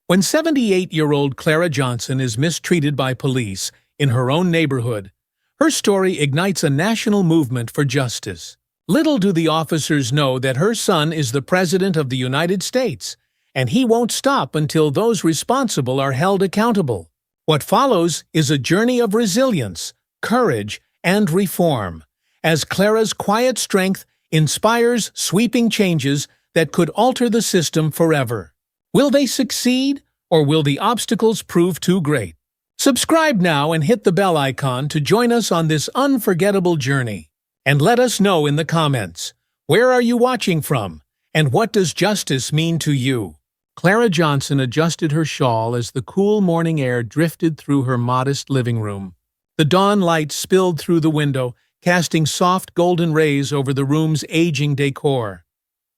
When 78-year-old Clara Johnson is mistreated by police in her own neighborhood, her story ignites a national movement for justice. Little do the officers know that her son is the President of the United States, and he won't stop until those responsible are held accountable. What follows is a journey of resilience, courage, and reform, as Clara's quiet strength inspires sweeping changes that could alter the system forever. Will they succeed, or will the obstacles prove too great? Subscribe now and hit the bell icon to join us on this unforgettable journey. And let us know in the comments, where are you watching from, and what does justice mean to you? Clara Johnson adjusted her shawl as the cool morning air drifted through her modest living room. The dawn light spilled through the window, casting soft golden rays over the room's aging decor.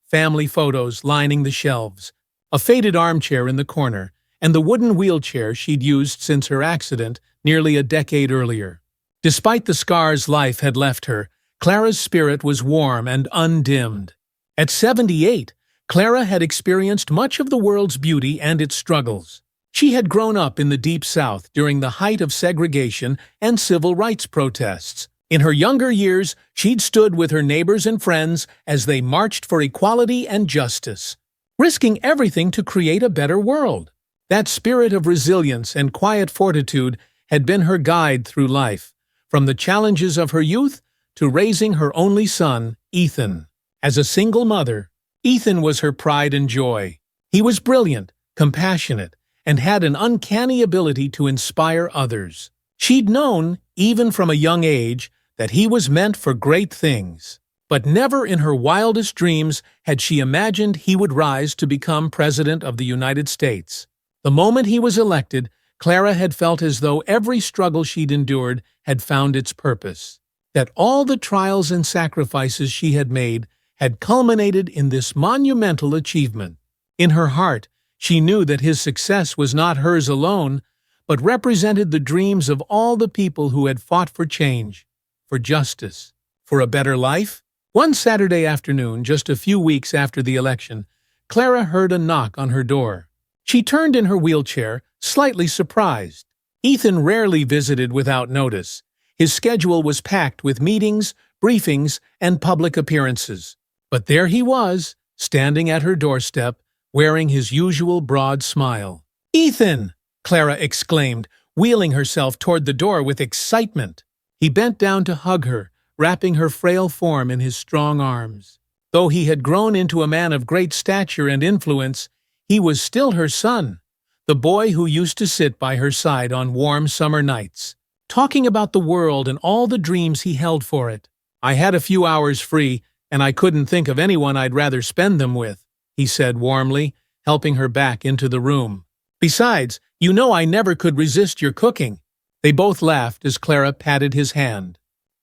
Family photos lining the shelves, a faded armchair in the corner, and the wooden wheelchair she'd used since her accident nearly a decade earlier. Despite the scars life had left her, Clara's spirit was warm and undimmed. At 78, Clara had experienced much of the world's beauty and its struggles. She had grown up in the Deep South during the height of segregation and civil rights protests. In her younger years, she'd stood with her neighbors and friends as they marched for equality and justice, risking everything to create a better world. That spirit of resilience and quiet fortitude had been her guide through life, from the challenges of her youth to raising her only son, Ethan. As a single mother, Ethan was her pride and joy. He was brilliant, compassionate, and had an uncanny ability to inspire others. She'd known, even from a young age, that he was meant for great things. But never in her wildest dreams had she imagined he would rise to become President of the United States. The moment he was elected, Clara had felt as though every struggle she'd endured had found its purpose, that all the trials and sacrifices she had made had culminated in this monumental achievement. In her heart, she knew that his success was not hers alone, but represented the dreams of all the people who had fought for change, for justice, for a better life. One Saturday afternoon, just a few weeks after the election, Clara heard a knock on her door. She turned in her wheelchair, slightly surprised. Ethan rarely visited without notice. His schedule was packed with meetings, briefings, and public appearances. But there he was, standing at her doorstep, wearing his usual broad smile. "Ethan!" Clara exclaimed, wheeling herself toward the door with excitement. He bent down to hug her, wrapping her frail form in his strong arms. Though he had grown into a man of great stature and influence, he was still her son, the boy who used to sit by her side on warm summer nights, talking about the world and all the dreams he held for it. "I had a few hours free, and I couldn't think of anyone I'd rather spend them with," he said warmly, helping her back into the room. "Besides, you know I never could resist your cooking." They both laughed as Clara patted his hand.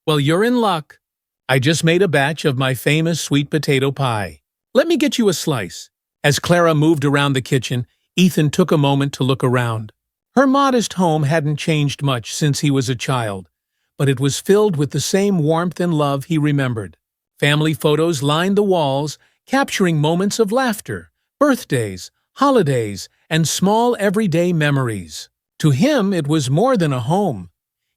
"Well, you're in luck. I just made a batch of my famous sweet potato pie. Let me get you a slice." As Clara moved around the kitchen, Ethan took a moment to look around. Her modest home hadn't changed much since he was a child, but it was filled with the same warmth and love he remembered. Family photos lined the walls, capturing moments of laughter, birthdays, holidays, and small everyday memories. To him, it was more than a home.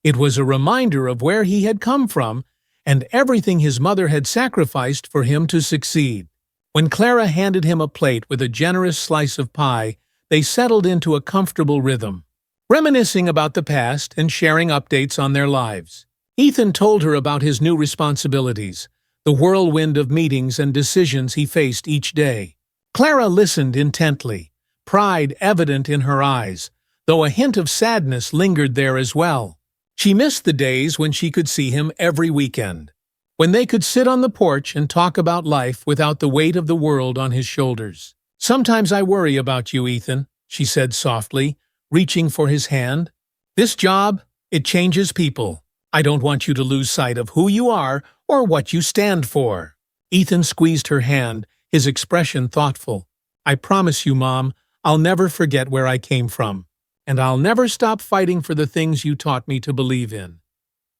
It was a reminder of where he had come from and everything his mother had sacrificed for him to succeed. When Clara handed him a plate with a generous slice of pie, they settled into a comfortable rhythm, reminiscing about the past and sharing updates on their lives. Ethan told her about his new responsibilities, the whirlwind of meetings and decisions he faced each day. Clara listened intently, pride evident in her eyes, though a hint of sadness lingered there as well. She missed the days when she could see him every weekend, when they could sit on the porch and talk about life without the weight of the world on his shoulders. "Sometimes I worry about you, Ethan," she said softly, reaching for his hand. "This job, it changes people. I don't want you to lose sight of who you are or what you stand for." Ethan squeezed her hand, his expression thoughtful. "I promise you, Mom, I'll never forget where I came from, and I'll never stop fighting for the things you taught me to believe in."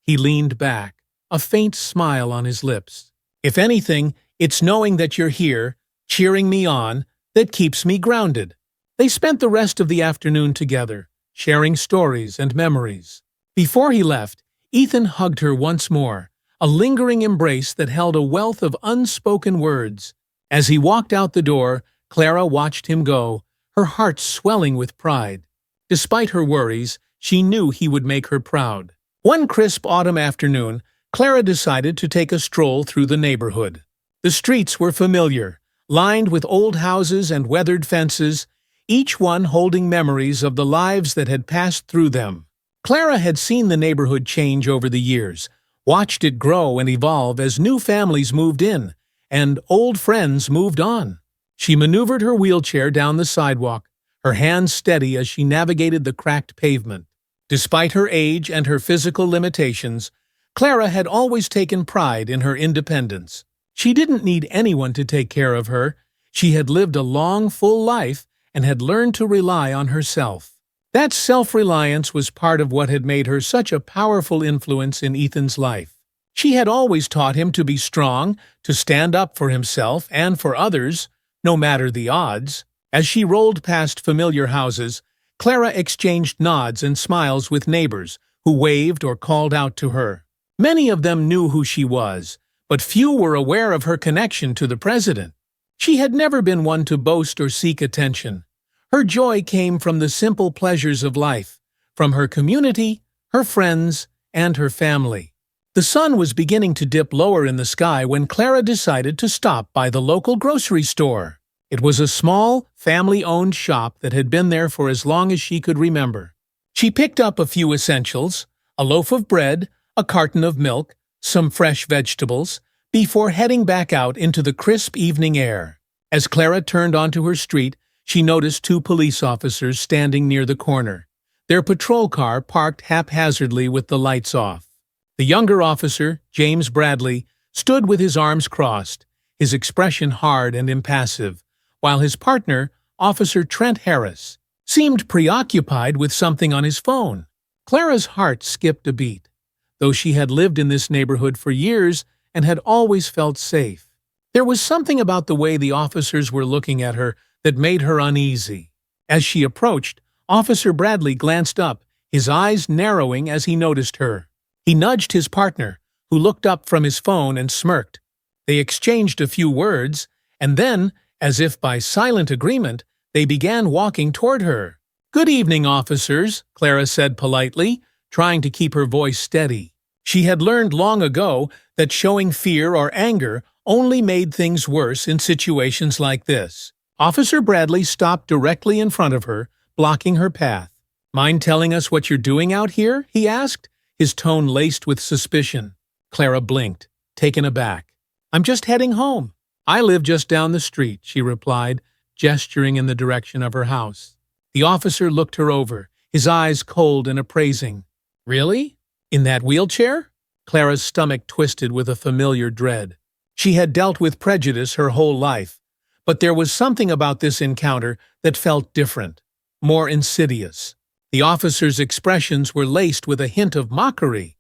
He leaned back, a faint smile on his lips. "If anything, it's knowing that you're here, cheering me on, that keeps me grounded." They spent the rest of the afternoon together, sharing stories and memories. Before he left, Ethan hugged her once more, a lingering embrace that held a wealth of unspoken words. As he walked out the door, Clara watched him go, her heart swelling with pride. Despite her worries, she knew he would make her proud. One crisp autumn afternoon, Clara decided to take a stroll through the neighborhood. The streets were familiar, lined with old houses and weathered fences, each one holding memories of the lives that had passed through them. Clara had seen the neighborhood change over the years, watched it grow and evolve as new families moved in, and old friends moved on. She maneuvered her wheelchair down the sidewalk, her hands steady as she navigated the cracked pavement. Despite her age and her physical limitations, Clara had always taken pride in her independence. She didn't need anyone to take care of her. She had lived a long, full life and had learned to rely on herself. That self-reliance was part of what had made her such a powerful influence in Ethan's life. She had always taught him to be strong, to stand up for himself and for others, no matter the odds. As she rolled past familiar houses, Clara exchanged nods and smiles with neighbors who waved or called out to her. Many of them knew who she was, but few were aware of her connection to the president. She had never been one to boast or seek attention. Her joy came from the simple pleasures of life, from her community, her friends, and her family. The sun was beginning to dip lower in the sky when Clara decided to stop by the local grocery store. It was a small, family-owned shop that had been there for as long as she could remember. She picked up a few essentials, a loaf of bread, a carton of milk, some fresh vegetables, before heading back out into the crisp evening air. As Clara turned onto her street, she noticed two police officers standing near the corner, their patrol car parked haphazardly with the lights off. The younger officer, James Bradley, stood with his arms crossed, his expression hard and impassive, while his partner, Officer Trent Harris, seemed preoccupied with something on his phone. Clara's heart skipped a beat, though she had lived in this neighborhood for years and had always felt safe. There was something about the way the officers were looking at her that made her uneasy. As she approached, Officer Bradley glanced up, his eyes narrowing as he noticed her. He nudged his partner, who looked up from his phone and smirked. They exchanged a few words, and then, as if by silent agreement, they began walking toward her. "Good evening, officers," Clara said politely, trying to keep her voice steady. She had learned long ago that showing fear or anger only made things worse in situations like this. Officer Bradley stopped directly in front of her, blocking her path. "Mind telling us what you're doing out here?" he asked, his tone laced with suspicion. Clara blinked, taken aback. "I'm just heading home. I live just down the street," she replied, gesturing in the direction of her house. The officer looked her over, his eyes cold and appraising. "Really? In that wheelchair?" Clara's stomach twisted with a familiar dread. She had dealt with prejudice her whole life, but there was something about this encounter that felt different, more insidious. The officer's expressions were laced with a hint of mockery,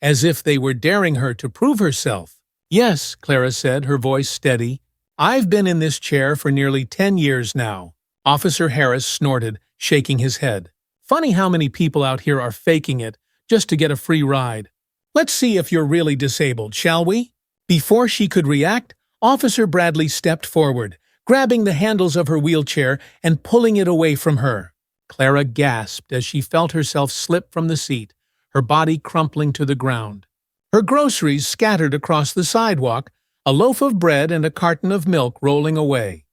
as if they were daring her to prove herself. "Yes," Clara said, her voice steady. "I've been in this chair for nearly 10 years now." Officer Harris snorted, shaking his head. "Funny how many people out here are faking it just to get a free ride. Let's see if you're really disabled, shall we?" Before she could react, Officer Bradley stepped forward, grabbing the handles of her wheelchair and pulling it away from her. Clara gasped as she felt herself slip from the seat, her body crumpling to the ground. Her groceries scattered across the sidewalk, a loaf of bread and a carton of milk rolling away.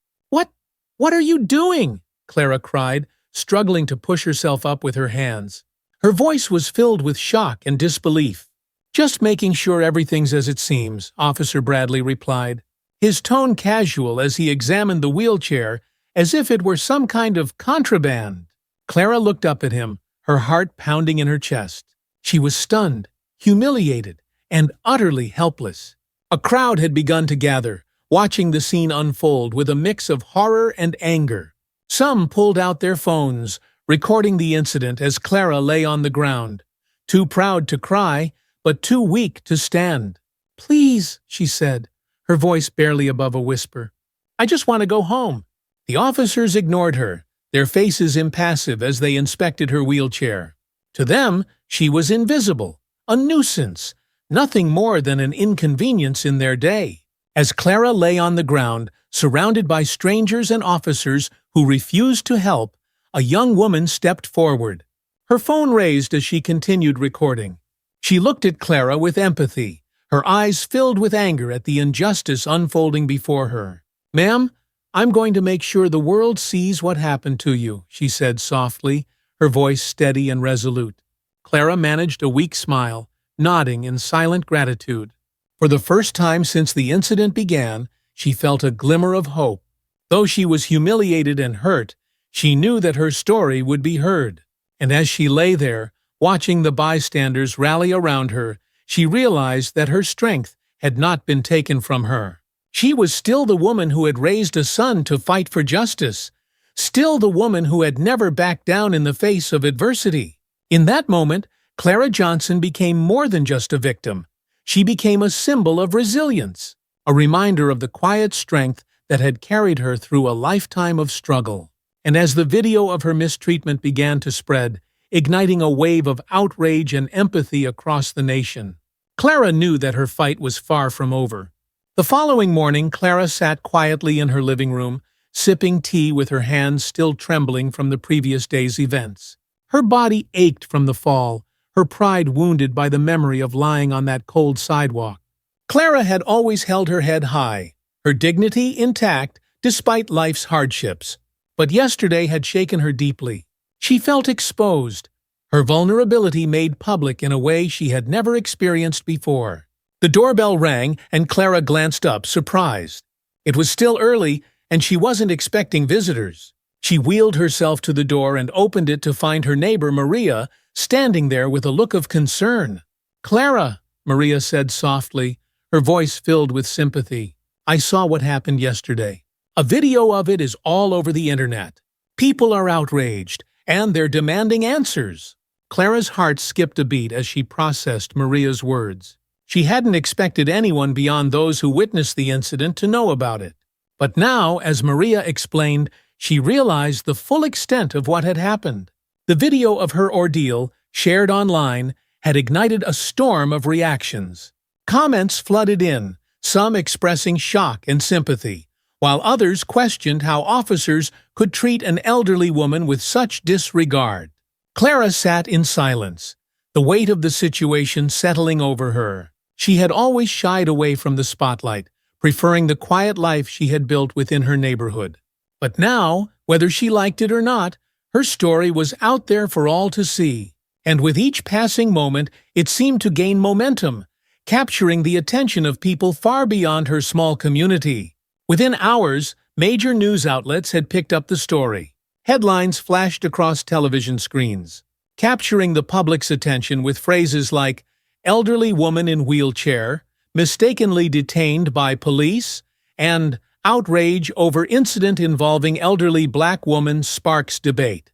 What are you doing?" Clara cried, struggling to push herself up with her hands. Her voice was filled with shock and disbelief. "Just making sure everything's as it seems," Officer Bradley replied, his tone casual as he examined the wheelchair as if it were some kind of contraband. Clara looked up at him, her heart pounding in her chest. She was stunned, humiliated, and utterly helpless. A crowd had begun to gather, watching the scene unfold with a mix of horror and anger. Some pulled out their phones, recording the incident as Clara lay on the ground, too proud to cry, but too weak to stand. "Please," she said, her voice barely above a whisper. "I just want to go home." The officers ignored her, their faces impassive as they inspected her wheelchair. To them, she was invisible, a nuisance, nothing more than an inconvenience in their day. As Clara lay on the ground, surrounded by strangers and officers who refused to help, a young woman stepped forward. Her phone raised as she continued recording. She looked at Clara with empathy, her eyes filled with anger at the injustice unfolding before her. "Ma'am, I'm going to make sure the world sees what happened to you," she said softly, her voice steady and resolute. Clara managed a weak smile, nodding in silent gratitude. For the first time since the incident began, she felt a glimmer of hope. Though she was humiliated and hurt, she knew that her story would be heard. And as she lay there, watching the bystanders rally around her, she realized that her strength had not been taken from her. She was still the woman who had raised a son to fight for justice, still the woman who had never backed down in the face of adversity. In that moment, Clara Johnson became more than just a victim. She became a symbol of resilience, a reminder of the quiet strength that had carried her through a lifetime of struggle. And as the video of her mistreatment began to spread, igniting a wave of outrage and empathy across the nation, Clara knew that her fight was far from over. The following morning, Clara sat quietly in her living room, sipping tea with her hands still trembling from the previous day's events. Her body ached from the fall, her pride wounded by the memory of lying on that cold sidewalk. Clara had always held her head high, her dignity intact despite life's hardships. But yesterday had shaken her deeply. She felt exposed, her vulnerability made public in a way she had never experienced before. The doorbell rang, and Clara glanced up, surprised. It was still early, and she wasn't expecting visitors. She wheeled herself to the door and opened it to find her neighbor, Maria, standing there with a look of concern. "Clara," Maria said softly, her voice filled with sympathy, "I saw what happened yesterday. A video of it is all over the internet. People are outraged, and they're demanding answers." Clara's heart skipped a beat as she processed Maria's words. She hadn't expected anyone beyond those who witnessed the incident to know about it. But now, as Maria explained, she realized the full extent of what had happened. The video of her ordeal, shared online, had ignited a storm of reactions. Comments flooded in, some expressing shock and sympathy, while others questioned how officers could treat an elderly woman with such disregard. Clara sat in silence, the weight of the situation settling over her. She had always shied away from the spotlight, preferring the quiet life she had built within her neighborhood. But now, whether she liked it or not, her story was out there for all to see. And with each passing moment, it seemed to gain momentum, capturing the attention of people far beyond her small community. Within hours, major news outlets had picked up the story. Headlines flashed across television screens, capturing the public's attention with phrases like, "Elderly woman in wheelchair," "Mistakenly detained by police," and "Outrage over incident involving elderly black woman sparks debate."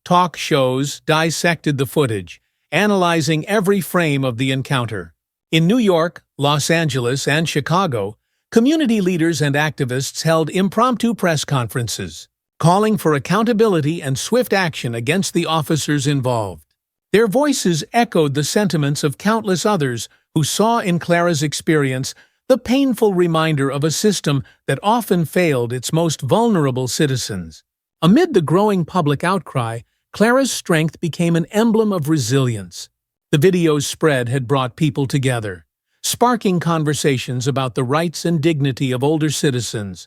Talk shows dissected the footage, analyzing every frame of the encounter. In New York, Los Angeles, and Chicago, community leaders and activists held impromptu press conferences, calling for accountability and swift action against the officers involved. Their voices echoed the sentiments of countless others who saw in Clara's experience the painful reminder of a system that often failed its most vulnerable citizens. Amid the growing public outcry, Clara's strength became an emblem of resilience. The video's spread had brought people together, sparking conversations about the rights and dignity of older citizens,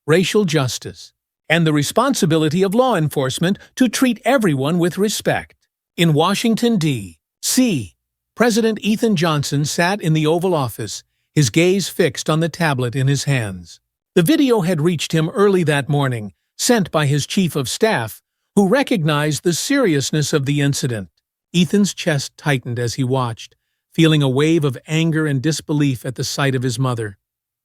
racial justice, and the responsibility of law enforcement to treat everyone with respect. In Washington, D.C., President Ethan Johnson sat in the Oval Office, his gaze fixed on the tablet in his hands. The video had reached him early that morning, sent by his chief of staff, who recognized the seriousness of the incident. Ethan's chest tightened as he watched, feeling a wave of anger and disbelief at the sight of his mother.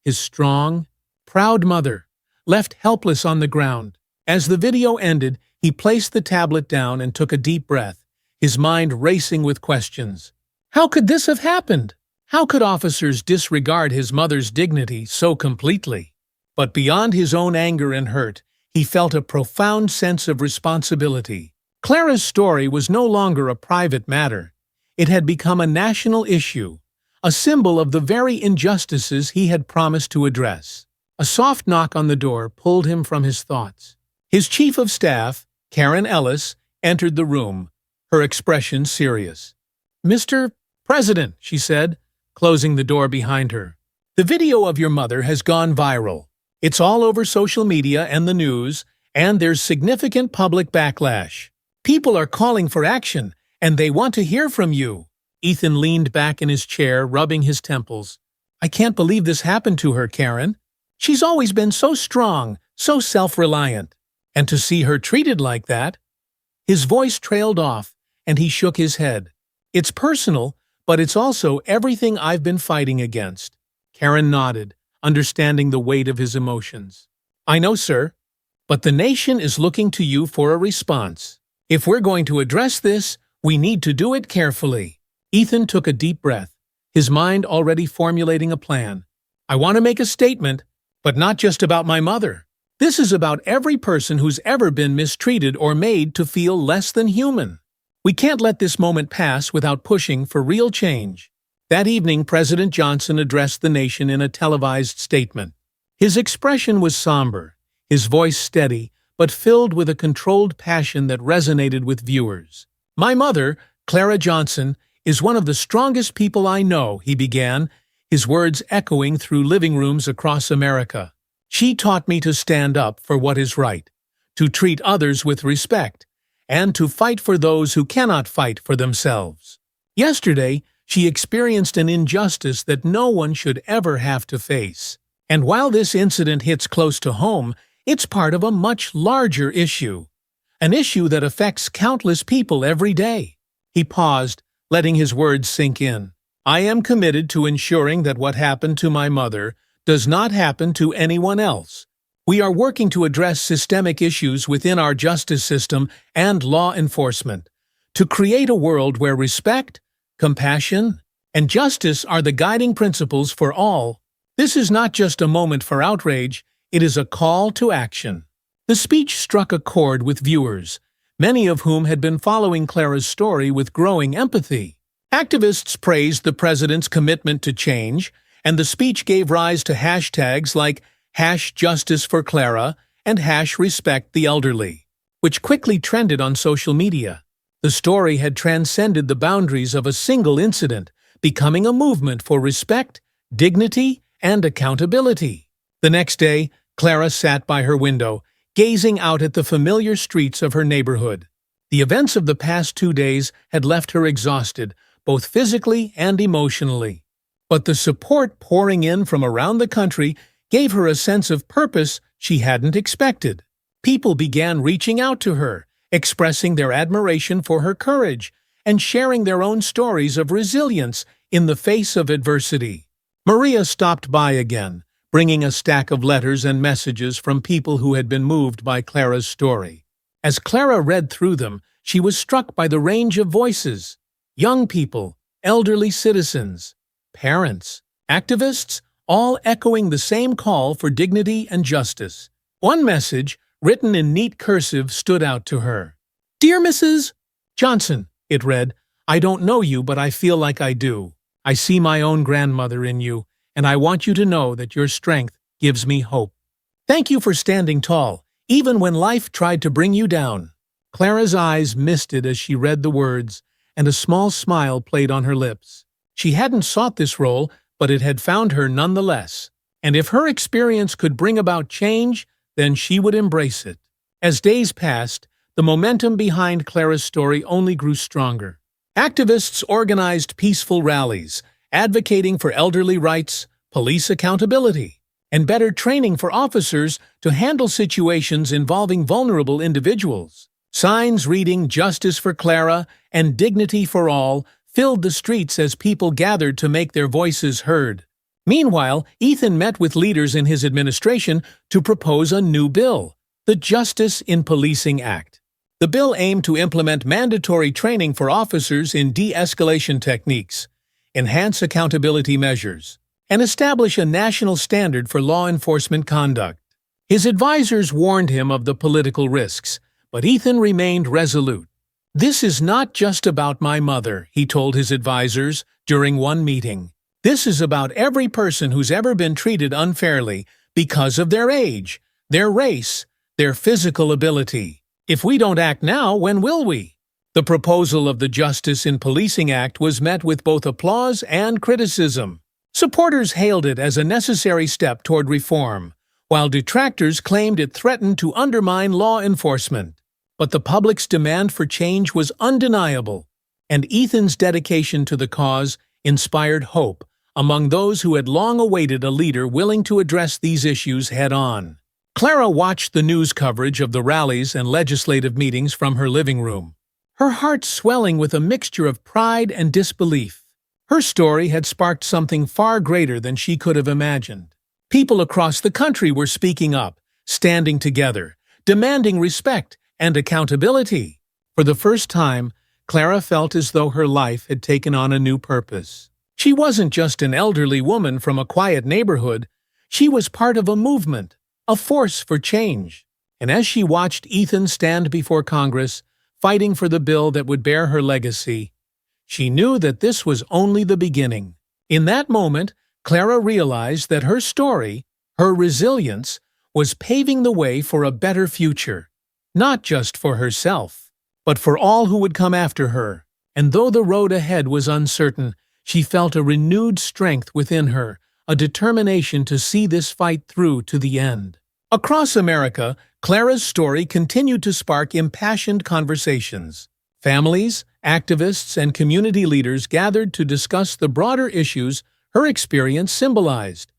His strong, proud mother, left helpless on the ground. As the video ended, he placed the tablet down and took a deep breath, his mind racing with questions. How could this have happened? How could officers disregard his mother's dignity so completely? But beyond his own anger and hurt, he felt a profound sense of responsibility. Clara's story was no longer a private matter. It had become a national issue, a symbol of the very injustices he had promised to address. A soft knock on the door pulled him from his thoughts. His chief of staff, Karen Ellis, entered the room, her expression serious. "Mr. President," she said, closing the door behind her. "The video of your mother has gone viral. It's all over social media and the news, and there's significant public backlash. People are calling for action, and they want to hear from you." Ethan leaned back in his chair, rubbing his temples. "I can't believe this happened to her, Karen. She's always been so strong, so self-reliant. And to see her treated like that—" His voice trailed off, and he shook his head. "It's personal, but it's also everything I've been fighting against." Karen nodded, understanding the weight of his emotions. "I know, sir, but the nation is looking to you for a response. If we're going to address this, we need to do it carefully." Ethan took a deep breath, his mind already formulating a plan. "I want to make a statement, but not just about my mother. This is about every person who's ever been mistreated or made to feel less than human. We can't let this moment pass without pushing for real change." That evening, President Johnson addressed the nation in a televised statement. His expression was somber, his voice steady, but filled with a controlled passion that resonated with viewers. "My mother, Clara Johnson, is one of the strongest people I know," he began, his words echoing through living rooms across America. "She taught me to stand up for what is right, to treat others with respect, and to fight for those who cannot fight for themselves. Yesterday, she experienced an injustice that no one should ever have to face. And while this incident hits close to home, it's part of a much larger issue, an issue that affects countless people every day." He paused, letting his words sink in. "I am committed to ensuring that what happened to my mother does not happen to anyone else. We are working to address systemic issues within our justice system and law enforcement, to create a world where respect, compassion, and justice are the guiding principles for all. This is not just a moment for outrage, it is a call to action." The speech struck a chord with viewers, many of whom had been following Clara's story with growing empathy. Activists praised the president's commitment to change, and the speech gave rise to hashtags like #JusticeForClara and #RespectTheElderly, which quickly trended on social media. The story had transcended the boundaries of a single incident, becoming a movement for respect, dignity, and accountability. The next day, Clara sat by her window, gazing out at the familiar streets of her neighborhood. The events of the past 2 days had left her exhausted, both physically and emotionally. But the support pouring in from around the country gave her a sense of purpose she hadn't expected. People began reaching out to her, expressing their admiration for her courage, and sharing their own stories of resilience in the face of adversity. Maria stopped by again, bringing a stack of letters and messages from people who had been moved by Clara's story. As Clara read through them, she was struck by the range of voices: young people, elderly citizens, parents, activists, all echoing the same call for dignity and justice. One message, written in neat cursive, stood out to her. "Dear Mrs. Johnson," it read, "I don't know you, but I feel like I do. I see my own grandmother in you, and I want you to know that your strength gives me hope. Thank you for standing tall, even when life tried to bring you down." Clara's eyes misted as she read the words, and a small smile played on her lips. She hadn't sought this role, but it had found her nonetheless. And if her experience could bring about change, then she would embrace it. As days passed, the momentum behind Clara's story only grew stronger. Activists organized peaceful rallies, advocating for elderly rights, police accountability, and better training for officers to handle situations involving vulnerable individuals. Signs reading "Justice for Clara" and "Dignity for All" filled the streets as people gathered to make their voices heard. Meanwhile, Ethan met with leaders in his administration to propose a new bill, the Justice in Policing Act. The bill aimed to implement mandatory training for officers in de-escalation techniques, enhance accountability measures, and establish a national standard for law enforcement conduct. His advisors warned him of the political risks, but Ethan remained resolute. "This is not just about my mother," he told his advisors during one meeting. "This is about every person who's ever been treated unfairly because of their age, their race, their physical ability. If we don't act now, when will we?" The proposal of the Justice in Policing Act was met with both applause and criticism. Supporters hailed it as a necessary step toward reform, while detractors claimed it threatened to undermine law enforcement. But the public's demand for change was undeniable, and Ethan's dedication to the cause inspired hope among those who had long awaited a leader willing to address these issues head-on. Clara watched the news coverage of the rallies and legislative meetings from her living room, her heart swelling with a mixture of pride and disbelief. Her story had sparked something far greater than she could have imagined. People across the country were speaking up, standing together, demanding respect and accountability. For the first time, Clara felt as though her life had taken on a new purpose. She wasn't just an elderly woman from a quiet neighborhood. She was part of a movement, a force for change. And as she watched Ethan stand before Congress, fighting for the bill that would bear her legacy, she knew that this was only the beginning. In that moment, Clara realized that her story, her resilience, was paving the way for a better future, not just for herself, but for all who would come after her. And though the road ahead was uncertain, she felt a renewed strength within her, a determination to see this fight through to the end. Across America, Clara's story continued to spark impassioned conversations. Families, activists, and community leaders gathered to discuss the broader issues her experience symbolized: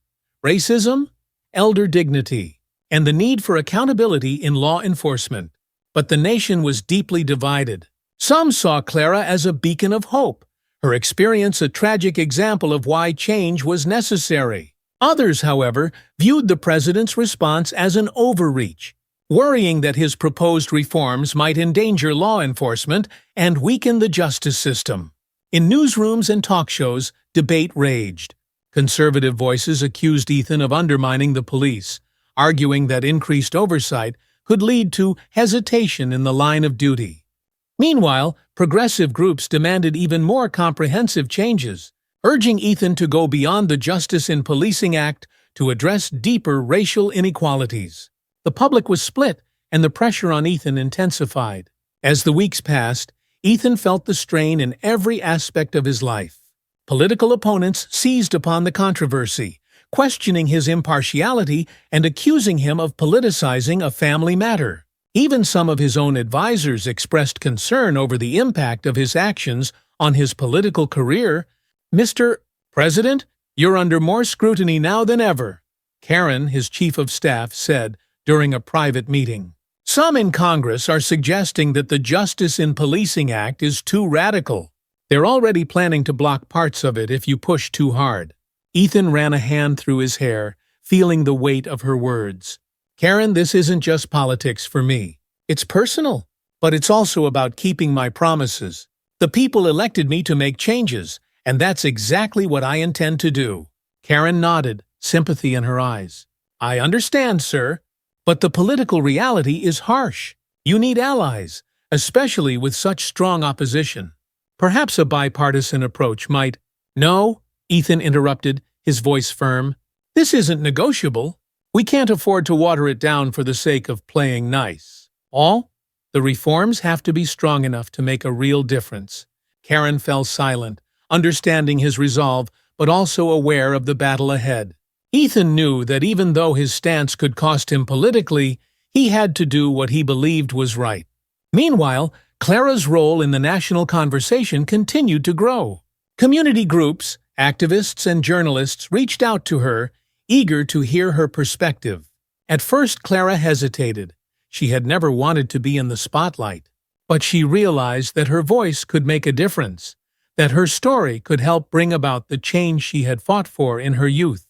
racism, elder dignity, and the need for accountability in law enforcement. But the nation was deeply divided. Some saw Clara as a beacon of hope, her experience a tragic example of why change was necessary. Others, however, viewed the president's response as an overreach, worrying that his proposed reforms might endanger law enforcement and weaken the justice system. In newsrooms and talk shows, debate raged. Conservative voices accused Ethan of undermining the police, arguing that increased oversight could lead to hesitation in the line of duty. Meanwhile, progressive groups demanded even more comprehensive changes, urging Ethan to go beyond the Justice in Policing Act to address deeper racial inequalities. The public was split, and the pressure on Ethan intensified. As the weeks passed, Ethan felt the strain in every aspect of his life. Political opponents seized upon the controversy, questioning his impartiality and accusing him of politicizing a family matter. Even some of his own advisors expressed concern over the impact of his actions on his political career. "Mr. President, you're under more scrutiny now than ever," Karen, his chief of staff, said during a private meeting. "Some in Congress are suggesting that the Justice in Policing Act is too radical. They're already planning to block parts of it if you push too hard." Ethan ran a hand through his hair, feeling the weight of her words. "Karen, this isn't just politics for me. It's personal, but it's also about keeping my promises. The people elected me to make changes, and that's exactly what I intend to do." Karen nodded, sympathy in her eyes. "I understand, sir, but the political reality is harsh. You need allies, especially with such strong opposition. Perhaps a bipartisan approach might—" "No," Ethan interrupted, his voice firm. "This isn't negotiable. We can't afford to water it down for the sake of playing nice. The reforms have to be strong enough to make a real difference." Karen fell silent, understanding his resolve, but also aware of the battle ahead. Ethan knew that even though his stance could cost him politically, he had to do what he believed was right. Meanwhile, Clara's role in the national conversation continued to grow. Community groups, activists, and journalists reached out to her, eager to hear her perspective. At first, Clara hesitated. She had never wanted to be in the spotlight. But she realized that her voice could make a difference, that her story could help bring about the change she had fought for in her youth.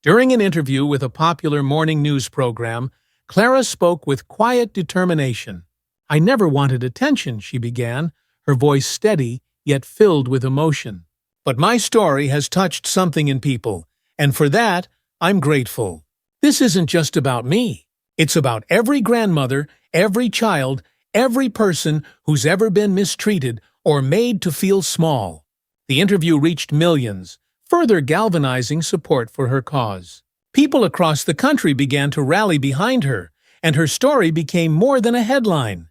During an interview with a popular morning news program, Clara spoke with quiet determination. "I never wanted attention," she began, her voice steady yet filled with emotion. "But my story has touched something in people, and for that, I'm grateful. This isn't just about me. It's about every grandmother, every child, every person who's ever been mistreated or made to feel small. The interview reached millions, further galvanizing support for her cause. People across the country began to rally behind her, and her story became more than a headline.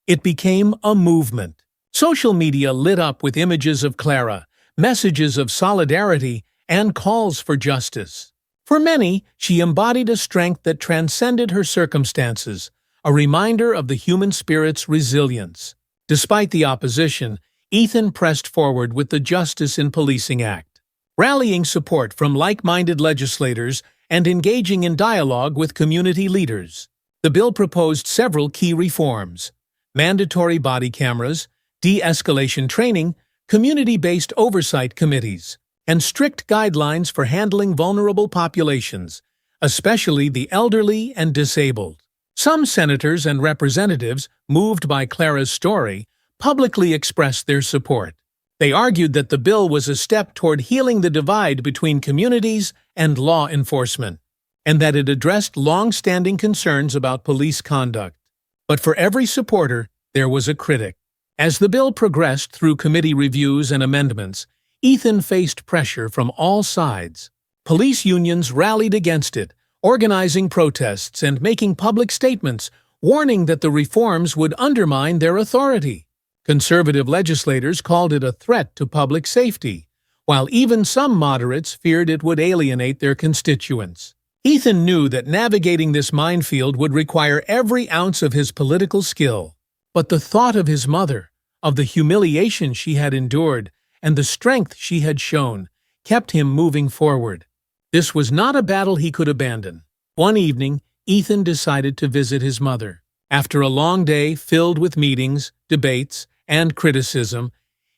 It became a movement. Social media lit up with images of Clara, messages of solidarity, and calls for justice. For many, she embodied a strength that transcended her circumstances, a reminder of the human spirit's resilience. Despite the opposition, Ethan pressed forward with the Justice in Policing Act, rallying support from like-minded legislators and engaging in dialogue with community leaders. The bill proposed several key reforms: mandatory body cameras, de-escalation training, community-based oversight committees, and strict guidelines for handling vulnerable populations, especially the elderly and disabled. Some senators and representatives, moved by Clara's story, publicly expressed their support. They argued that the bill was a step toward healing the divide between communities and law enforcement, and that it addressed long-standing concerns about police conduct. But for every supporter, there was a critic. As the bill progressed through committee reviews and amendments, Ethan faced pressure from all sides. Police unions rallied against it, organizing protests and making public statements, warning that the reforms would undermine their authority. Conservative legislators called it a threat to public safety, while even some moderates feared it would alienate their constituents. Ethan knew that navigating this minefield would require every ounce of his political skill. But the thought of his mother, of the humiliation she had endured, and the strength she had shown, kept him moving forward. This was not a battle he could abandon. One evening, Ethan decided to visit his mother. After a long day filled with meetings, debates, and criticism,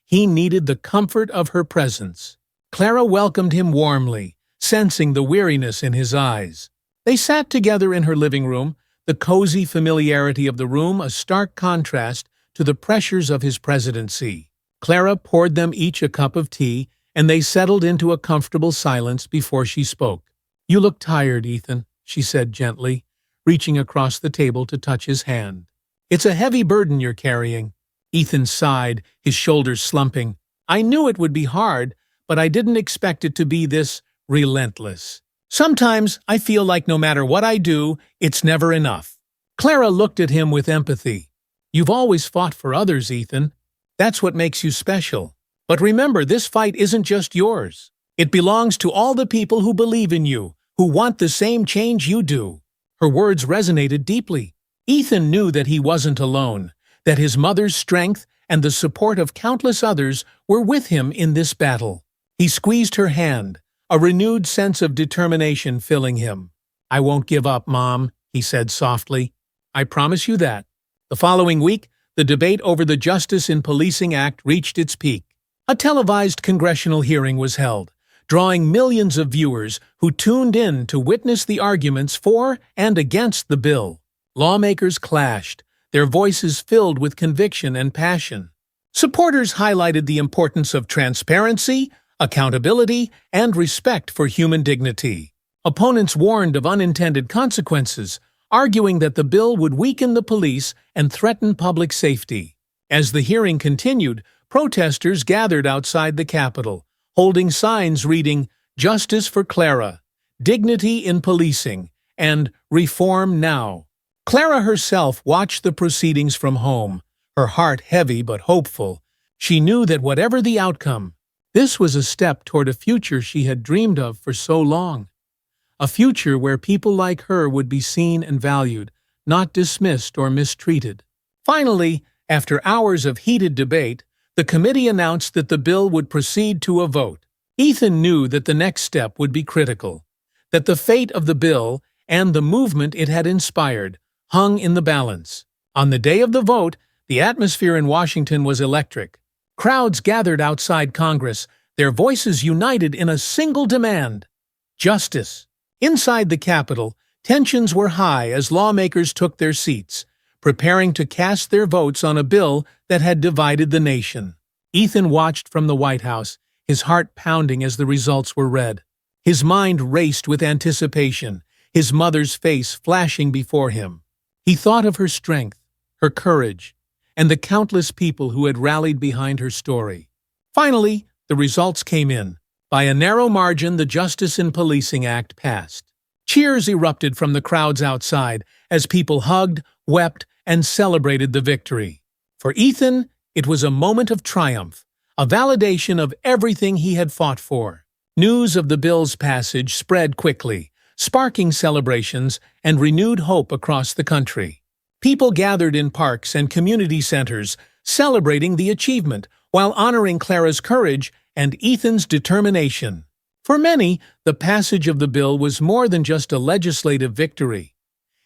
he needed the comfort of her presence. Clara welcomed him warmly, sensing the weariness in his eyes. They sat together in her living room, the cozy familiarity of the room a stark contrast to the pressures of his presidency. Clara poured them each a cup of tea, and they settled into a comfortable silence before she spoke. "You look tired, Ethan," she said gently, reaching across the table to touch his hand. "It's a heavy burden you're carrying." Ethan sighed, his shoulders slumping. "I knew it would be hard, but I didn't expect it to be this relentless. Sometimes I feel like no matter what I do, it's never enough." Clara looked at him with empathy. "You've always fought for others, Ethan. That's what makes you special. But remember, this fight isn't just yours. It belongs to all the people who believe in you, who want the same change you do." Her words resonated deeply. Ethan knew that he wasn't alone, that his mother's strength and the support of countless others were with him in this battle. He squeezed her hand, a renewed sense of determination filling him. "I won't give up, Mom," he said softly. "I promise you that." The following week, the debate over the Justice in Policing Act reached its peak. A televised congressional hearing was held, drawing millions of viewers who tuned in to witness the arguments for and against the bill. Lawmakers clashed, their voices filled with conviction and passion. Supporters highlighted the importance of transparency, accountability, and respect for human dignity. Opponents warned of unintended consequences, arguing that the bill would weaken the police and threaten public safety. As the hearing continued, protesters gathered outside the Capitol, holding signs reading "Justice for Clara," "Dignity in Policing," and "Reform Now." Clara herself watched the proceedings from home, her heart heavy but hopeful. She knew that whatever the outcome, this was a step toward a future she had dreamed of for so long. A future where people like her would be seen and valued, not dismissed or mistreated. Finally, after hours of heated debate, the committee announced that the bill would proceed to a vote. Ethan knew that the next step would be critical, that the fate of the bill and the movement it had inspired hung in the balance. On the day of the vote, the atmosphere in Washington was electric. Crowds gathered outside Congress, their voices united in a single demand: justice. Inside the Capitol, tensions were high as lawmakers took their seats, preparing to cast their votes on a bill that had divided the nation. Ethan watched from the White House, his heart pounding as the results were read. His mind raced with anticipation, his mother's face flashing before him. He thought of her strength, her courage, and the countless people who had rallied behind her story. Finally, the results came in. By a narrow margin, the Justice in Policing Act passed. Cheers erupted from the crowds outside as people hugged, wept, and celebrated the victory. For Ethan, it was a moment of triumph, a validation of everything he had fought for. News of the bill's passage spread quickly, sparking celebrations and renewed hope across the country. People gathered in parks and community centers, celebrating the achievement while honoring Clara's courage and Ethan's determination. For many, the passage of the bill was more than just a legislative victory.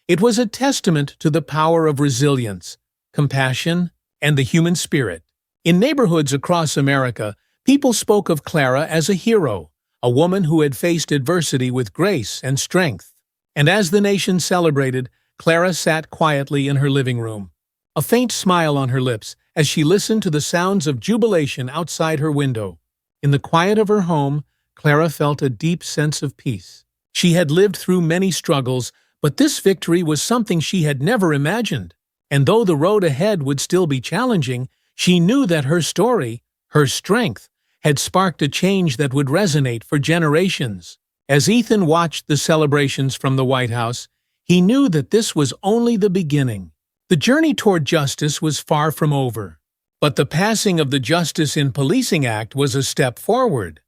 It was a testament to the power of resilience, compassion, and the human spirit. In neighborhoods across America, people spoke of Clara as a hero, a woman who had faced adversity with grace and strength. And as the nation celebrated, Clara sat quietly in her living room, a faint smile on her lips as she listened to the sounds of jubilation outside her window. In the quiet of her home, Clara felt a deep sense of peace. She had lived through many struggles, but this victory was something she had never imagined. And though the road ahead would still be challenging, she knew that her story, her strength, had sparked a change that would resonate for generations. As Ethan watched the celebrations from the White House, he knew that this was only the beginning. The journey toward justice was far from over. But the passing of the Justice in Policing Act was a step forward.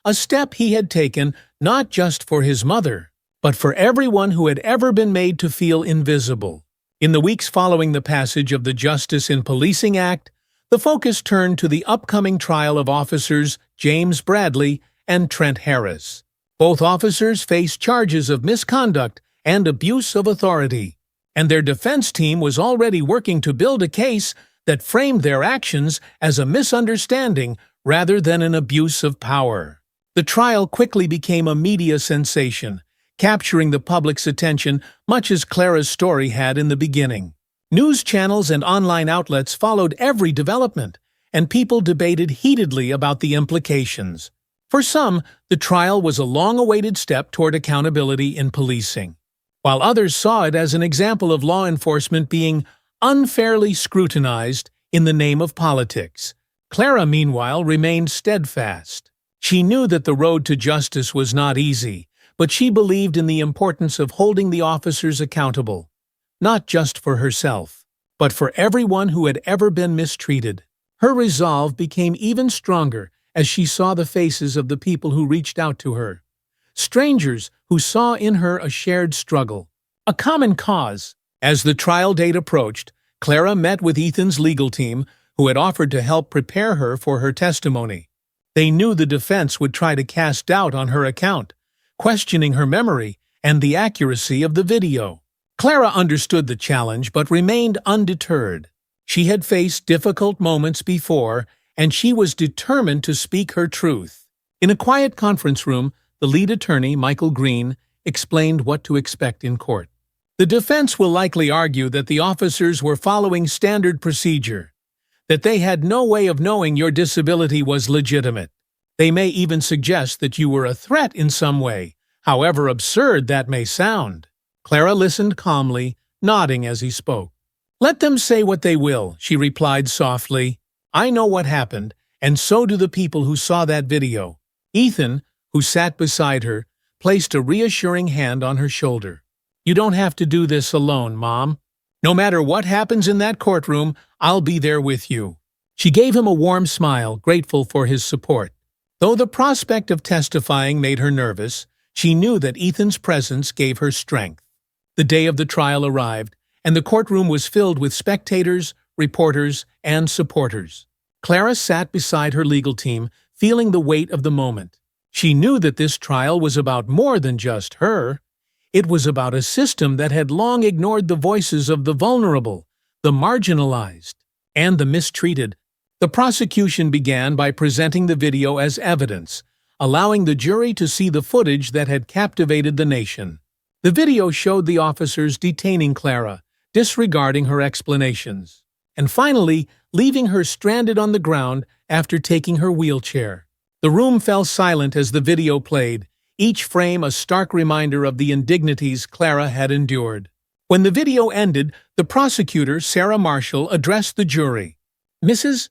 A step he had taken not just for his mother, but for everyone who had ever been made to feel invisible. In the weeks following the passage of the Justice in Policing Act, the focus turned to the upcoming trial of officers James Bradley and Trent Harris. Both officers faced charges of misconduct and abuse of authority, and their defense team was already working to build a case that framed their actions as a misunderstanding rather than an abuse of power. The trial quickly became a media sensation, capturing the public's attention much as Clara's story had in the beginning. News channels and online outlets followed every development, and people debated heatedly about the implications. For some, the trial was a long-awaited step toward accountability in policing, while others saw it as an example of law enforcement being unfairly scrutinized in the name of politics. Clara, meanwhile, remained steadfast. She knew that the road to justice was not easy, but she believed in the importance of holding the officers accountable, not just for herself, but for everyone who had ever been mistreated. Her resolve became even stronger as she saw the faces of the people who reached out to her, strangers who saw in her a shared struggle, a common cause. As the trial date approached, Clara met with Ethan's legal team, who had offered to help prepare her for her testimony. They knew the defense would try to cast doubt on her account, questioning her memory and the accuracy of the video. Clara understood the challenge but remained undeterred. She had faced difficult moments before, and she was determined to speak her truth. In a quiet conference room, the lead attorney, Michael Green, explained what to expect in court. The defense will likely argue that the officers were following standard procedure, that they had no way of knowing your disability was legitimate. They may even suggest that you were a threat in some way, however absurd that may sound. Clara listened calmly, nodding as he spoke. "Let them say what they will," she replied softly. "I know what happened, and so do the people who saw that video." Ethan, who sat beside her, placed a reassuring hand on her shoulder. "You don't have to do this alone, Mom. No matter what happens in that courtroom, I'll be there with you." She gave him a warm smile, grateful for his support. Though the prospect of testifying made her nervous, she knew that Ethan's presence gave her strength. The day of the trial arrived, and the courtroom was filled with spectators, reporters, and supporters. Clara sat beside her legal team, feeling the weight of the moment. She knew that this trial was about more than just her. It was about a system that had long ignored the voices of the vulnerable, the marginalized, and the mistreated. The prosecution began by presenting the video as evidence, allowing the jury to see the footage that had captivated the nation. The video showed the officers detaining Clara, disregarding her explanations, and finally leaving her stranded on the ground after taking her wheelchair. The room fell silent as the video played, each frame a stark reminder of the indignities Clara had endured. When the video ended, the prosecutor, Sarah Marshall, addressed the jury. Mrs.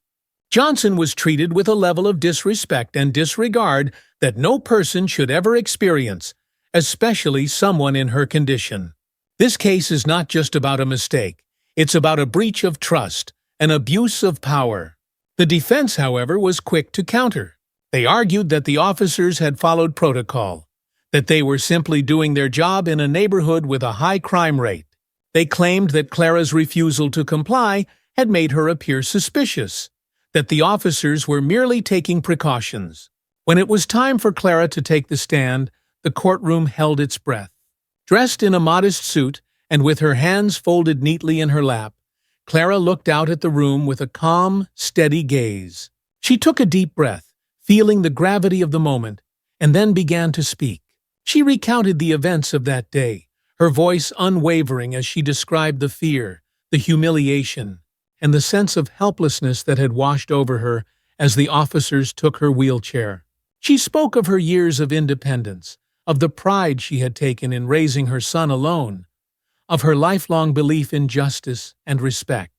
Johnson was treated with a level of disrespect and disregard that no person should ever experience, especially someone in her condition. This case is not just about a mistake. It's about a breach of trust, an abuse of power. The defense, however, was quick to counter. They argued that the officers had followed protocol, that they were simply doing their job in a neighborhood with a high crime rate. They claimed that Clara's refusal to comply had made her appear suspicious, that the officers were merely taking precautions. When it was time for Clara to take the stand, the courtroom held its breath. Dressed in a modest suit and with her hands folded neatly in her lap, Clara looked out at the room with a calm, steady gaze. She took a deep breath, feeling the gravity of the moment, and then began to speak. She recounted the events of that day, her voice unwavering as she described the fear, the humiliation, and the sense of helplessness that had washed over her as the officers took her wheelchair. She spoke of her years of independence, of the pride she had taken in raising her son alone, of her lifelong belief in justice and respect.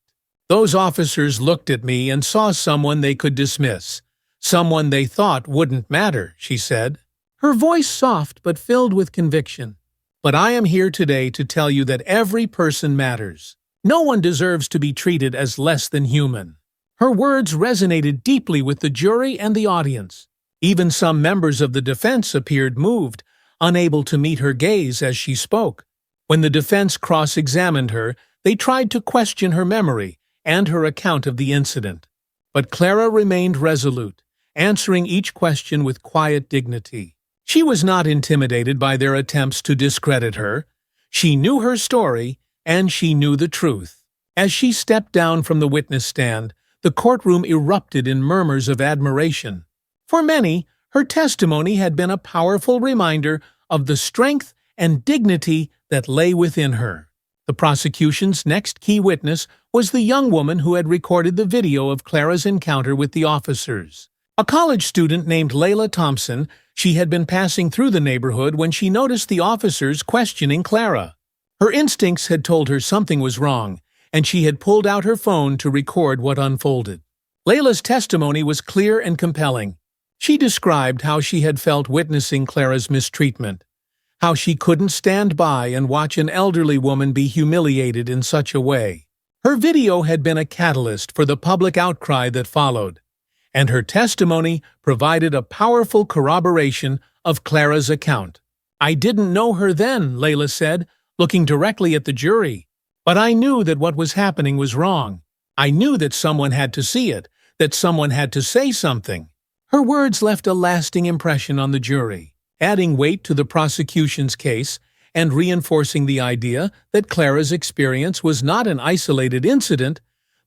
Those officers looked at me and saw someone they could dismiss, someone they thought wouldn't matter, she said, her voice soft but filled with conviction. But I am here today to tell you that every person matters. No one deserves to be treated as less than human. Her words resonated deeply with the jury and the audience. Even some members of the defense appeared moved, unable to meet her gaze as she spoke. When the defense cross-examined her, they tried to question her memory and her account of the incident. But Clara remained resolute, answering each question with quiet dignity. She was not intimidated by their attempts to discredit her. She knew her story, and she knew the truth. As she stepped down from the witness stand, the courtroom erupted in murmurs of admiration. For many, her testimony had been a powerful reminder of the strength and dignity that lay within her. The prosecution's next key witness was the young woman who had recorded the video of Clara's encounter with the officers. A college student named Layla Thompson, she had been passing through the neighborhood when she noticed the officers questioning Clara. Her instincts had told her something was wrong, and she had pulled out her phone to record what unfolded. Layla's testimony was clear and compelling. She described how she had felt witnessing Clara's mistreatment, how she couldn't stand by and watch an elderly woman be humiliated in such a way. Her video had been a catalyst for the public outcry that followed, and her testimony provided a powerful corroboration of Clara's account. "I didn't know her then," Layla said, looking directly at the jury. "But I knew that what was happening was wrong. I knew that someone had to see it, that someone had to say something." Her words left a lasting impression on the jury, adding weight to the prosecution's case and reinforcing the idea that Clara's experience was not an isolated incident,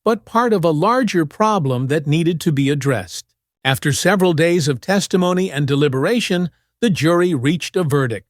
but part of a larger problem that needed to be addressed. After several days of testimony and deliberation, the jury reached a verdict.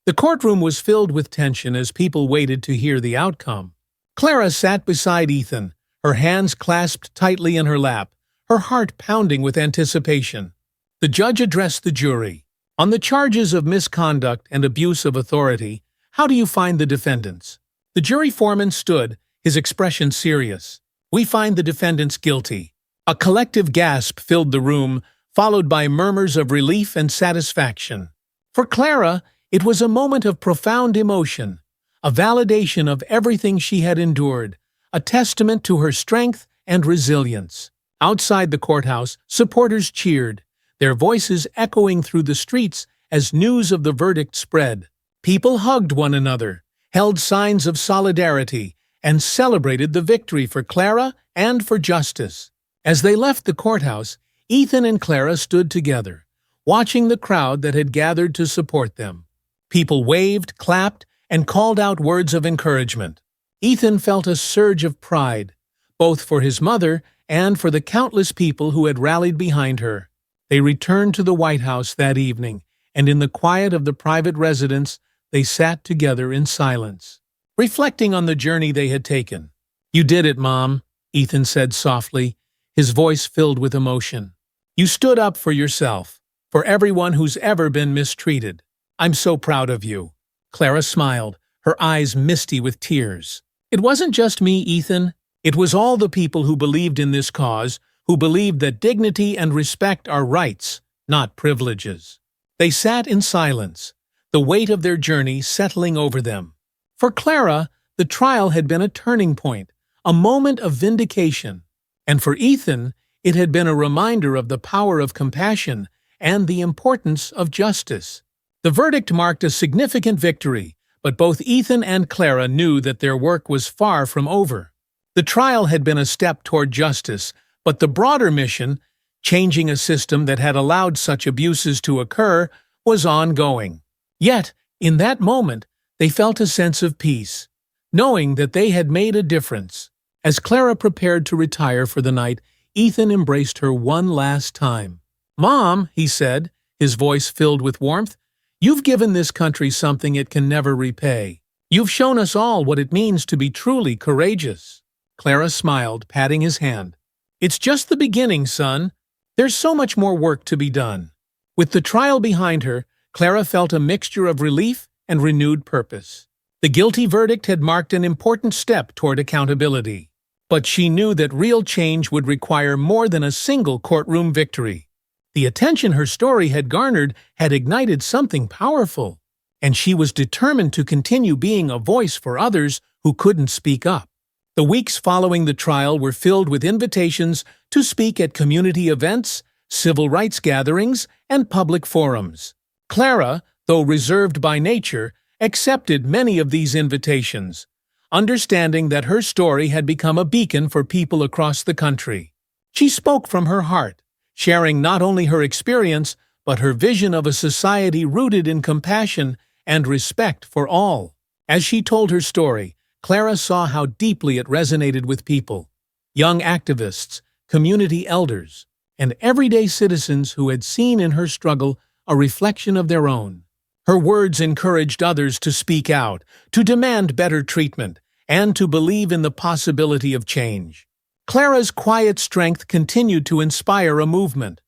The courtroom was filled with tension as people waited to hear the outcome. Clara sat beside Ethan, her hands clasped tightly in her lap, her heart pounding with anticipation. The judge addressed the jury. "On the charges of misconduct and abuse of authority, how do you find the defendants?" The jury foreman stood, his expression serious. "We find the defendants guilty." A collective gasp filled the room, followed by murmurs of relief and satisfaction. For Clara, it was a moment of profound emotion, a validation of everything she had endured, a testament to her strength and resilience. Outside the courthouse, supporters cheered, their voices echoing through the streets as news of the verdict spread. People hugged one another, held signs of solidarity, and celebrated the victory for Clara and for justice. As they left the courthouse, Ethan and Clara stood together, watching the crowd that had gathered to support them. People waved, clapped, and called out words of encouragement. Ethan felt a surge of pride, both for his mother and for the countless people who had rallied behind her. They returned to the White House that evening, and in the quiet of the private residence, they sat together in silence, reflecting on the journey they had taken. "You did it, Mom," Ethan said softly, his voice filled with emotion. "You stood up for yourself, for everyone who's ever been mistreated. I'm so proud of you." Clara smiled, her eyes misty with tears. "It wasn't just me, Ethan. It was all the people who believed in this cause, who believed that dignity and respect are rights, not privileges." They sat in silence, the weight of their journey settling over them. For Clara, the trial had been a turning point, a moment of vindication, and for Ethan, it had been a reminder of the power of compassion and the importance of justice. The verdict marked a significant victory, but both Ethan and Clara knew that their work was far from over. The trial had been a step toward justice, but the broader mission, changing a system that had allowed such abuses to occur, was ongoing. Yet, in that moment, they felt a sense of peace, knowing that they had made a difference. As Clara prepared to retire for the night, Ethan embraced her one last time. "Mom," he said, his voice filled with warmth, "you've given this country something it can never repay. You've shown us all what it means to be truly courageous." Clara smiled, patting his hand. "It's just the beginning, son. There's so much more work to be done." With the trial behind her, Clara felt a mixture of relief and renewed purpose. The guilty verdict had marked an important step toward accountability. But she knew that real change would require more than a single courtroom victory. The attention her story had garnered had ignited something powerful, and she was determined to continue being a voice for others who couldn't speak up. The weeks following the trial were filled with invitations to speak at community events, civil rights gatherings, and public forums. Clara, though reserved by nature, accepted many of these invitations, understanding that her story had become a beacon for people across the country. She spoke from her heart, sharing not only her experience, but her vision of a society rooted in compassion and respect for all. As she told her story, Clara saw how deeply it resonated with people, young activists, community elders, and everyday citizens who had seen in her struggle a reflection of their own. Her words encouraged others to speak out, to demand better treatment, and to believe in the possibility of change. Clara's quiet strength continued to inspire a movement.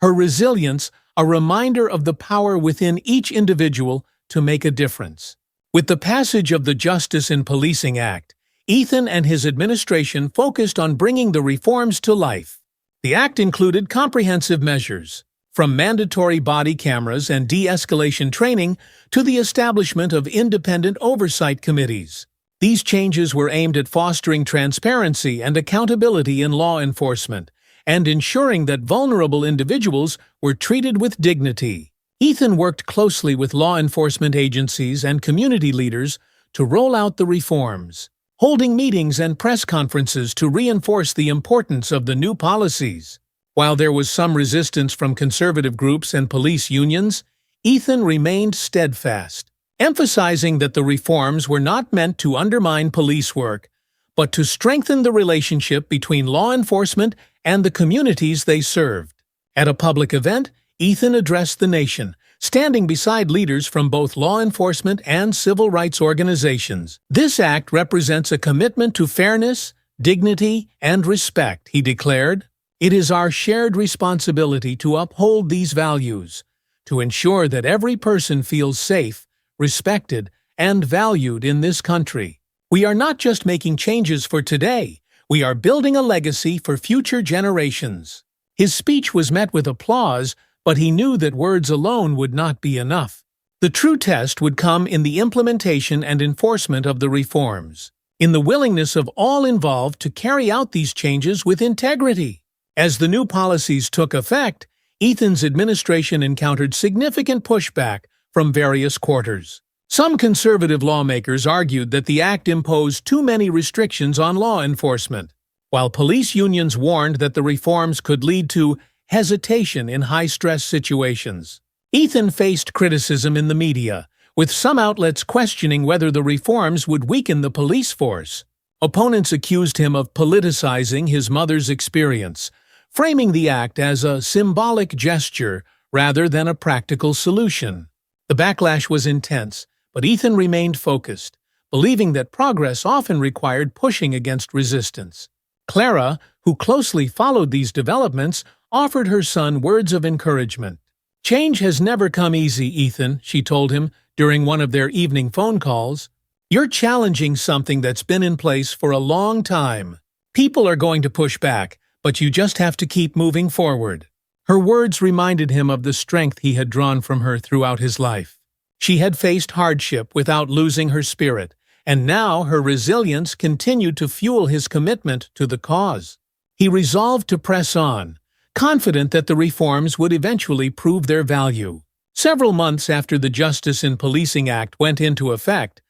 Her resilience, a reminder of the power within each individual to make a difference. With the passage of the Justice in Policing Act, Ethan and his administration focused on bringing the reforms to life. The act included comprehensive measures, from mandatory body cameras and de-escalation training to the establishment of independent oversight committees. These changes were aimed at fostering transparency and accountability in law enforcement and ensuring that vulnerable individuals were treated with dignity. Ethan worked closely with law enforcement agencies and community leaders to roll out the reforms, holding meetings and press conferences to reinforce the importance of the new policies. While there was some resistance from conservative groups and police unions, Ethan remained steadfast, emphasizing that the reforms were not meant to undermine police work, but to strengthen the relationship between law enforcement and the communities they served. At a public event, Ethan addressed the nation, standing beside leaders from both law enforcement and civil rights organizations. "This act represents a commitment to fairness, dignity, and respect," he declared. "It is our shared responsibility to uphold these values, to ensure that every person feels safe, respected, and valued in this country. We are not just making changes for today, we are building a legacy for future generations." His speech was met with applause, but he knew that words alone would not be enough. The true test would come in the implementation and enforcement of the reforms, in the willingness of all involved to carry out these changes with integrity. As the new policies took effect, Ethan's administration encountered significant pushback from various quarters. Some conservative lawmakers argued that the act imposed too many restrictions on law enforcement, while police unions warned that the reforms could lead to hesitation in high-stress situations. Ethan faced criticism in the media, with some outlets questioning whether the reforms would weaken the police force. Opponents accused him of politicizing his mother's experience, framing the act as a symbolic gesture rather than a practical solution. The backlash was intense, but Ethan remained focused, believing that progress often required pushing against resistance. Clara, who closely followed these developments, offered her son words of encouragement. Change has never come easy, Ethan, she told him during one of their evening phone calls. You're challenging something that's been in place for a long time. People are going to push back, but you just have to keep moving forward. Her words reminded him of the strength he had drawn from her throughout his life. She had faced hardship without losing her spirit, and now her resilience continued to fuel his commitment to the cause. He resolved to press on, confident that the reforms would eventually prove their value. Several months after the Justice in Policing Act went into effect,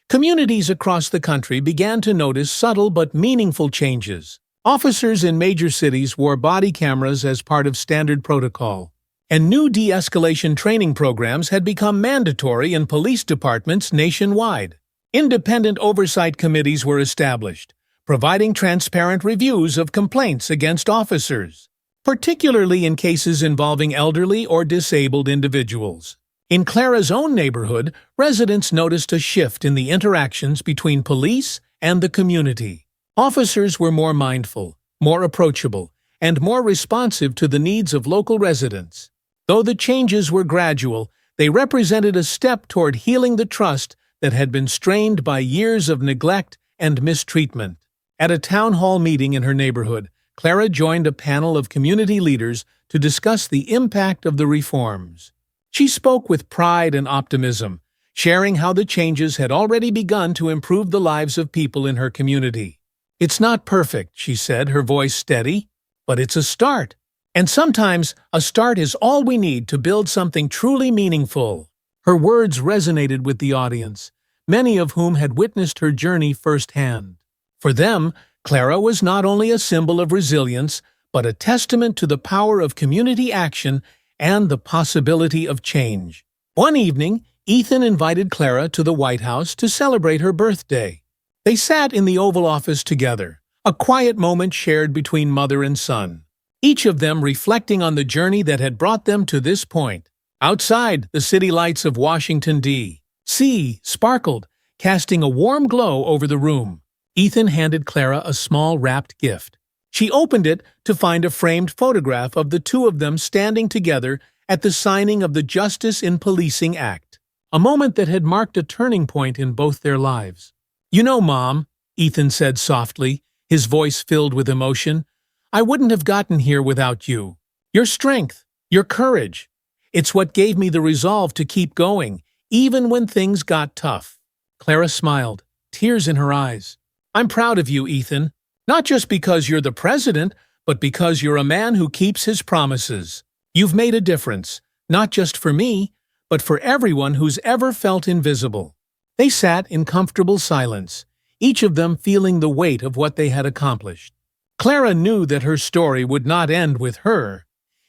communities across the country began to notice subtle but meaningful changes. Officers in major cities wore body cameras as part of standard protocol, and new de-escalation training programs had become mandatory in police departments nationwide. Independent oversight committees were established, providing transparent reviews of complaints against officers, particularly in cases involving elderly or disabled individuals. In Clara's own neighborhood, residents noticed a shift in the interactions between police and the community. Officers were more mindful, more approachable, and more responsive to the needs of local residents. Though the changes were gradual, they represented a step toward healing the trust that had been strained by years of neglect and mistreatment. At a town hall meeting in her neighborhood, Clara joined a panel of community leaders to discuss the impact of the reforms. She spoke with pride and optimism, sharing how the changes had already begun to improve the lives of people in her community. It's not perfect, she said, her voice steady, but it's a start. And sometimes a start is all we need to build something truly meaningful. Her words resonated with the audience, many of whom had witnessed her journey firsthand. For them, Clara was not only a symbol of resilience, but a testament to the power of community action and the possibility of change. One evening, Ethan invited Clara to the White House to celebrate her birthday. They sat in the Oval Office together, a quiet moment shared between mother and son, each of them reflecting on the journey that had brought them to this point. Outside, the city lights of Washington, D.C. sparkled, casting a warm glow over the room. Ethan handed Clara a small wrapped gift. She opened it to find a framed photograph of the two of them standing together at the signing of the Justice in Policing Act, a moment that had marked a turning point in both their lives. "You know, Mom," Ethan said softly, his voice filled with emotion, "I wouldn't have gotten here without you. Your strength, your courage. It's what gave me the resolve to keep going, even when things got tough." Clara smiled, tears in her eyes. "I'm proud of you, Ethan. Not just because you're the president, but because you're a man who keeps his promises. You've made a difference, not just for me, but for everyone who's ever felt invisible." They sat in comfortable silence, each of them feeling the weight of what they had accomplished. Clara knew that her story would not end with her.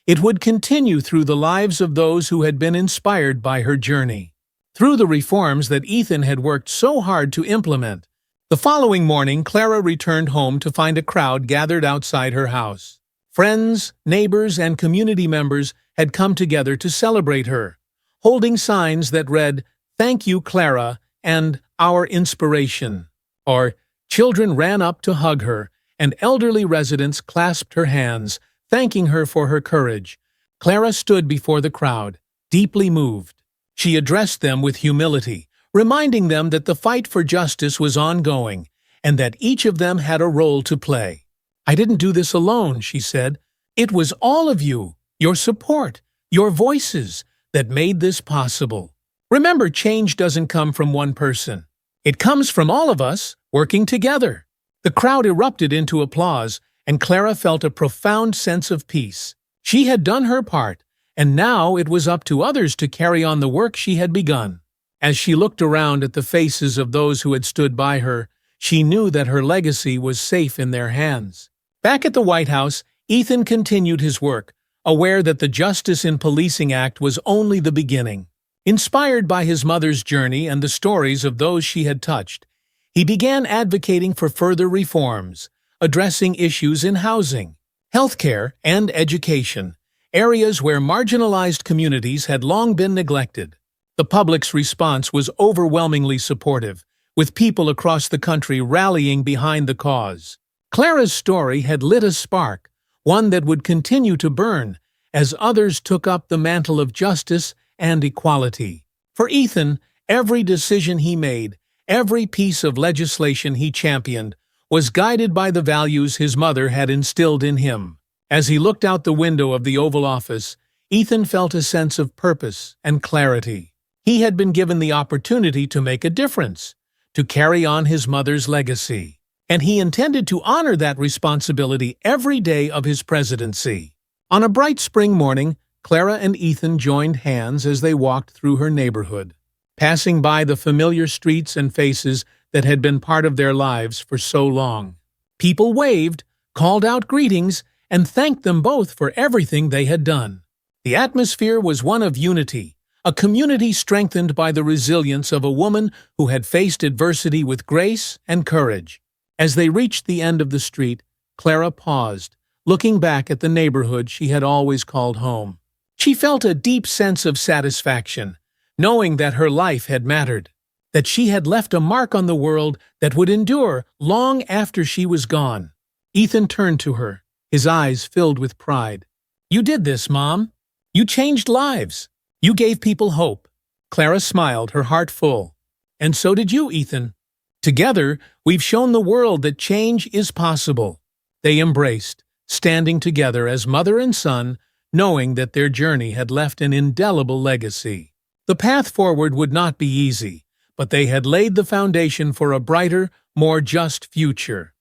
It would continue through the lives of those who had been inspired by her journey, through the reforms that Ethan had worked so hard to implement. The following morning, Clara returned home to find a crowd gathered outside her house. Friends, neighbors, and community members had come together to celebrate her, holding signs that read, "Thank you, Clara," and "Our Inspiration." Or, children ran up to hug her, and elderly residents clasped her hands, thanking her for her courage. Clara stood before the crowd, deeply moved. She addressed them with humility, reminding them that the fight for justice was ongoing, and that each of them had a role to play. "I didn't do this alone," she said. "It was all of you, your support, your voices, that made this possible. Remember, change doesn't come from one person. It comes from all of us, working together." The crowd erupted into applause, and Clara felt a profound sense of peace. She had done her part, and now it was up to others to carry on the work she had begun. As she looked around at the faces of those who had stood by her, she knew that her legacy was safe in their hands. Back at the White House, Ethan continued his work, aware that the Justice in Policing Act was only the beginning. Inspired by his mother's journey and the stories of those she had touched, he began advocating for further reforms, addressing issues in housing, healthcare, and education, areas where marginalized communities had long been neglected. The public's response was overwhelmingly supportive, with people across the country rallying behind the cause. Clara's story had lit a spark, one that would continue to burn, as others took up the mantle of justice and equality. For Ethan, every decision he made, every piece of legislation he championed, was guided by the values his mother had instilled in him. As he looked out the window of the Oval Office, Ethan felt a sense of purpose and clarity. He had been given the opportunity to make a difference, to carry on his mother's legacy, and he intended to honor that responsibility every day of his presidency. On a bright spring morning, Clara and Ethan joined hands as they walked through her neighborhood, passing by the familiar streets and faces that had been part of their lives for so long. People waved, called out greetings, and thanked them both for everything they had done. The atmosphere was one of unity, a community strengthened by the resilience of a woman who had faced adversity with grace and courage. As they reached the end of the street, Clara paused, looking back at the neighborhood she had always called home. She felt a deep sense of satisfaction, knowing that her life had mattered, that she had left a mark on the world that would endure long after she was gone. Ethan turned to her, his eyes filled with pride. "You did this, Mom. You changed lives. You gave people hope." Clara smiled, her heart full. "And so did you, Ethan. Together, we've shown the world that change is possible." They embraced, standing together as mother and son, knowing that their journey had left an indelible legacy. The path forward would not be easy, but they had laid the foundation for a brighter, more just future.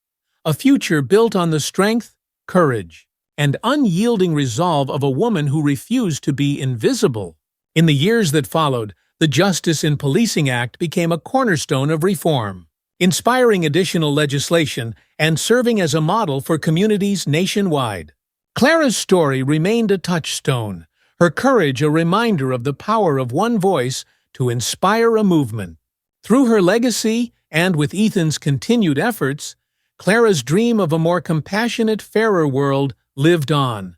A future built on the strength, courage, and unyielding resolve of a woman who refused to be invisible. In the years that followed, the Justice in Policing Act became a cornerstone of reform, inspiring additional legislation and serving as a model for communities nationwide. Clara's story remained a touchstone, her courage a reminder of the power of one voice to inspire a movement. Through her legacy, and with Ethan's continued efforts, Clara's dream of a more compassionate, fairer world lived on.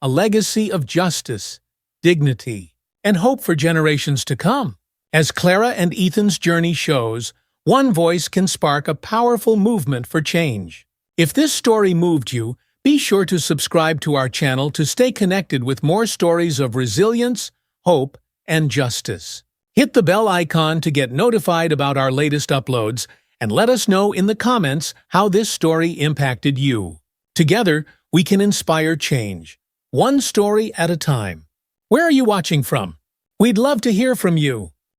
A legacy of justice, dignity, and hope for generations to come. As Clara and Ethan's journey shows, one voice can spark a powerful movement for change. If this story moved you, be sure to subscribe to our channel to stay connected with more stories of resilience, hope, and justice. Hit the bell icon to get notified about our latest uploads, and let us know in the comments how this story impacted you. Together, we can inspire change, one story at a time. Where are you watching from? We'd love to hear from you.